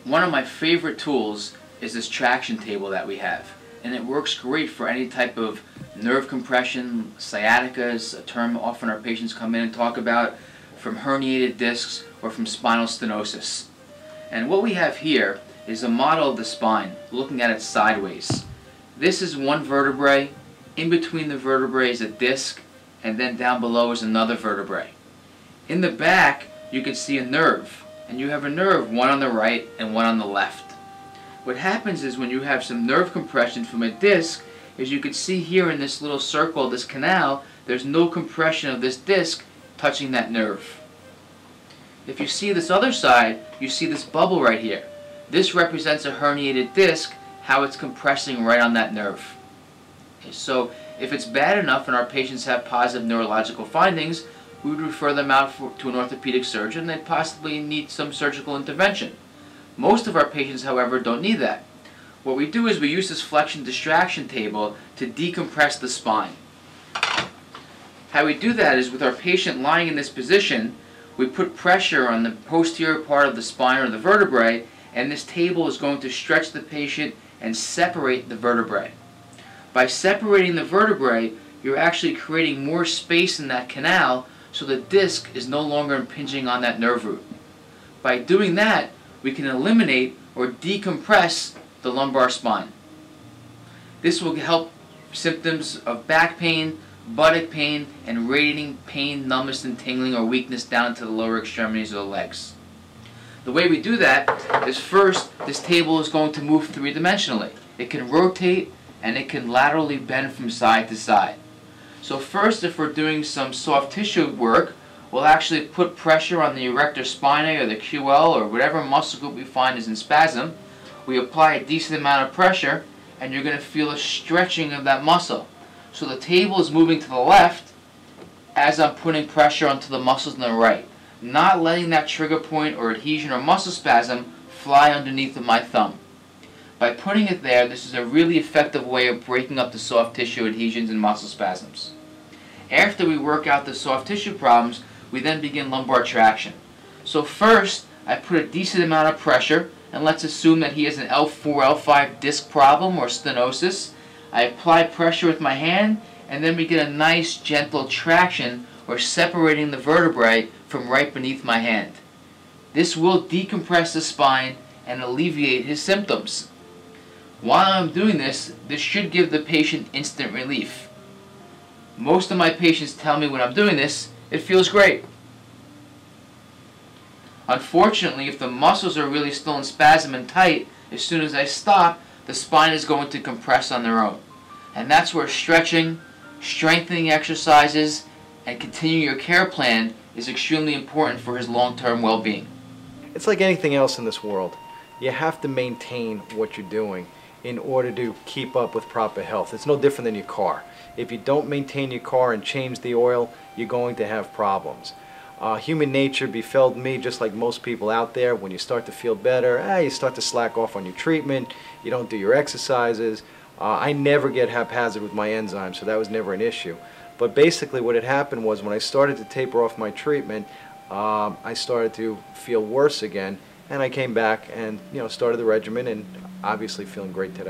One of my favorite tools is this traction table that we have, and it works great for any type of nerve compression. Sciatica is a term often our patients come in and talk about, from herniated discs or from spinal stenosis. And what we have here is a model of the spine, looking at it sideways. This is one vertebrae. In between the vertebrae is a disc, and then down below is another vertebrae. In the back you can see a nerve, and you have a nerve, one on the right and one on the left. What happens is when you have some nerve compression from a disc, is you can see here in this little circle, this canal, there's no compression of this disc touching that nerve. If you see this other side, you see this bubble right here. This represents a herniated disc, how it's compressing right on that nerve. Okay, so if it's bad enough and our patients have positive neurological findings, we would refer them out to an orthopedic surgeon. They'd possibly need some surgical intervention. Most of our patients, however, don't need that. What we do is we use this flexion distraction table to decompress the spine. How we do that is with our patient lying in this position, we put pressure on the posterior part of the spine or the vertebrae, and this table is going to stretch the patient and separate the vertebrae. By separating the vertebrae, you're actually creating more space in that canal, so the disc is no longer impinging on that nerve root. By doing that, we can eliminate or decompress the lumbar spine. This will help symptoms of back pain, buttock pain, and radiating pain, numbness, and tingling or weakness down to the lower extremities of the legs. The way we do that is, first, this table is going to move three-dimensionally. It can rotate and it can laterally bend from side to side. So first, if we're doing some soft tissue work, we'll actually put pressure on the erector spinae or the QL or whatever muscle group we find is in spasm. We apply a decent amount of pressure, and you're going to feel a stretching of that muscle. So the table is moving to the left as I'm putting pressure onto the muscles on the right, not letting that trigger point or adhesion or muscle spasm fly underneath of my thumb. By putting it there, this is a really effective way of breaking up the soft tissue adhesions and muscle spasms. After we work out the soft tissue problems, we then begin lumbar traction. So first, I put a decent amount of pressure, and let's assume that he has an L4, L5 disc problem or stenosis. I apply pressure with my hand, and then we get a nice gentle traction or separating the vertebrae from right beneath my hand. This will decompress the spine and alleviate his symptoms. While I'm doing this, this should give the patient instant relief. Most of my patients tell me when I'm doing this, it feels great. Unfortunately, if the muscles are really still in spasm and tight, as soon as I stop, the spine is going to compress on their own. And that's where stretching, strengthening exercises, and continuing your care plan is extremely important for his long-term well-being. It's like anything else in this world. You have to maintain what you're doing in order to keep up with proper health. It's no different than your car. If you don't maintain your car and change the oil, you're going to have problems. Human nature befell me, just like most people out there. When you start to feel better, you start to slack off on your treatment, you don't do your exercises. I never get haphazard with my enzymes, so that was never an issue. But basically what had happened was, when I started to taper off my treatment, I started to feel worse again, and I came back and started the regimen, and obviously feeling great today.